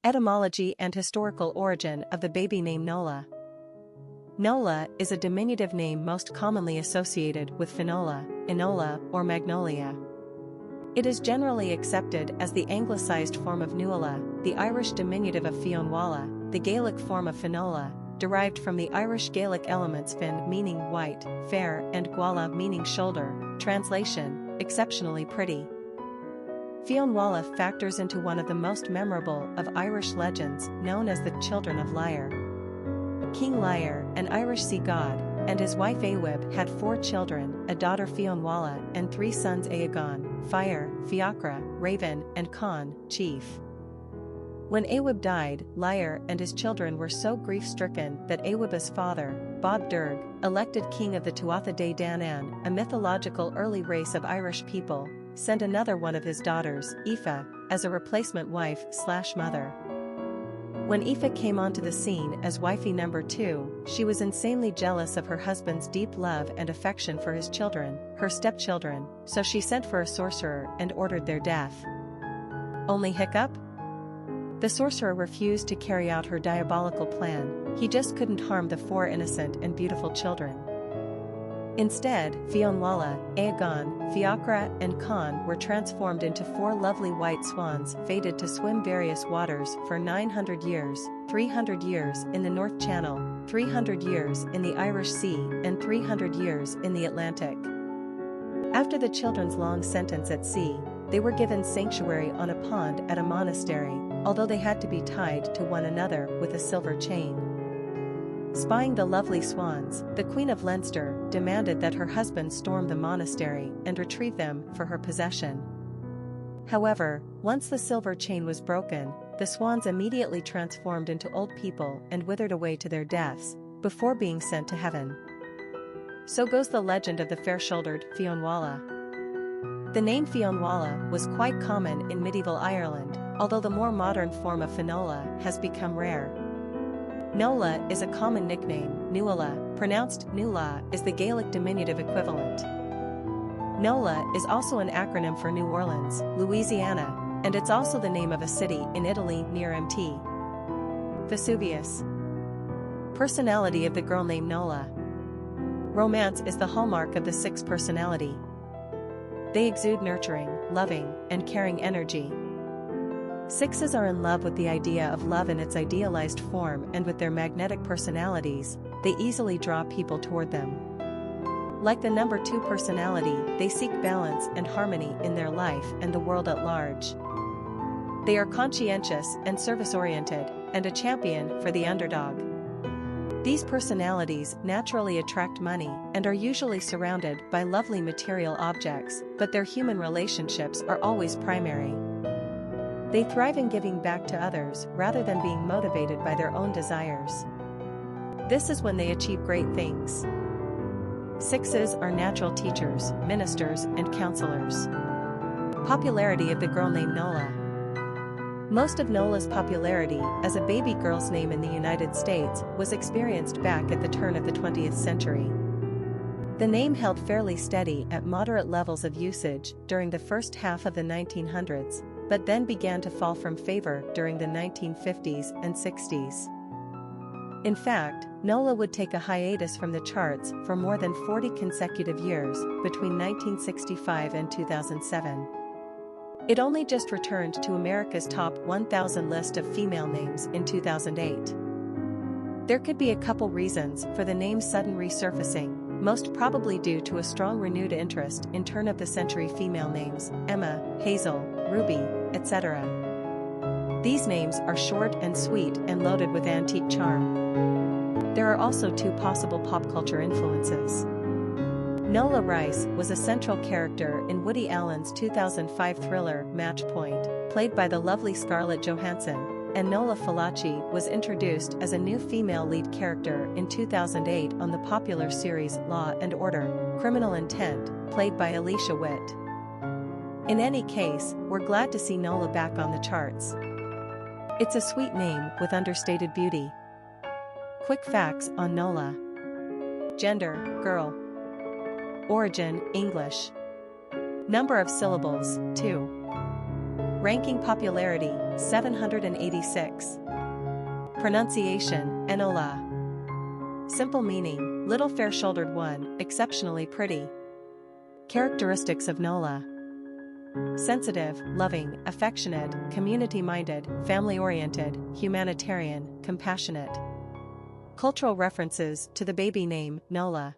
Etymology and historical origin of the baby name Nola. Nola is a diminutive name most commonly associated with Finola, Enola, or Magnolia. It is generally accepted as the anglicized form of Nuala, the Irish diminutive of Fionnuala, the Gaelic form of Finola, derived from the Irish-Gaelic elements fin meaning white, fair, and guala meaning shoulder. Translation: exceptionally pretty. Fionnuala factors into one of the most memorable of Irish legends, known as the Children of Lyre. King Lyre, an Irish sea god, and his wife Awib had 4 children, a daughter Fionnuala and 3 sons Aegon, fire, Fiacra, raven, and Con, chief. When Awib died, Lyre and his children were so grief-stricken that Awib's father, Bob Durg, elected king of the Tuatha De Danann, a mythological early race of Irish people, sent another one of his daughters, Aoife, as a replacement wife/mother. When Aoife came onto the scene as wifey number 2, she was insanely jealous of her husband's deep love and affection for his children, her stepchildren, so she sent for a sorcerer and ordered their death. Only hiccup? The sorcerer refused to carry out her diabolical plan. He just couldn't harm the 4 innocent and beautiful children. Instead, Fionnuala, Aegon, Fiacra, and Con were transformed into 4 lovely white swans fated to swim various waters for 900 years, 300 years in the North Channel, 300 years in the Irish Sea, and 300 years in the Atlantic. After the children's long sentence at sea, they were given sanctuary on a pond at a monastery, although they had to be tied to one another with a silver chain. Spying the lovely swans, the Queen of Leinster demanded that her husband storm the monastery and retrieve them for her possession. However, once the silver chain was broken, the swans immediately transformed into old people and withered away to their deaths, before being sent to heaven. So goes the legend of the fair-shouldered Fionnuala. The name Fionnuala was quite common in medieval Ireland, although the more modern form of Finola has become rare. Nola is a common nickname. Nuala, pronounced Nuala, is the Gaelic diminutive equivalent. Nola is also an acronym for New Orleans, Louisiana, and it's also the name of a city in Italy near Mt. Vesuvius. Personality of the girl named Nola. Romance is the hallmark of the 6 personality. They exude nurturing, loving, and caring energy. 6s are in love with the idea of love in its idealized form, and with their magnetic personalities, they easily draw people toward them. Like the number 2 personality, they seek balance and harmony in their life and the world at large. They are conscientious and service-oriented, and a champion for the underdog. These personalities naturally attract money and are usually surrounded by lovely material objects, but their human relationships are always primary. They thrive in giving back to others rather than being motivated by their own desires. This is when they achieve great things. 6s are natural teachers, ministers, and counselors. Popularity of the girl named Nola. Most of Nola's popularity as a baby girl's name in the United States was experienced back at the turn of the 20th century. The name held fairly steady at moderate levels of usage during the first half of the 1900s, but then began to fall from favor during the 1950s and 60s. In fact, Nola would take a hiatus from the charts for more than 40 consecutive years between 1965 and 2007. It only just returned to America's top 1,000 list of female names in 2008. There could be a couple reasons for the name's sudden resurfacing, most probably due to a strong renewed interest in turn-of-the-century female names, Emma, Hazel, Ruby, etc. These names are short and sweet and loaded with antique charm. There are also 2 possible pop culture influences. Nola Rice was a central character in Woody Allen's 2005 thriller Match Point, played by the lovely Scarlett Johansson, and Nola Falaci was introduced as a new female lead character in 2008 on the popular series Law & Order: Criminal Intent, played by Alicia Witt. In any case, we're glad to see Nola back on the charts. It's a sweet name with understated beauty. Quick facts on Nola. Gender, girl. Origin, English. Number of syllables, 2. Ranking popularity, 786. Pronunciation, Enola. Simple meaning, little fair-shouldered one, exceptionally pretty. Characteristics of Nola. Sensitive, loving, affectionate, community-minded, family-oriented, humanitarian, compassionate. Cultural references to the baby name, Nola.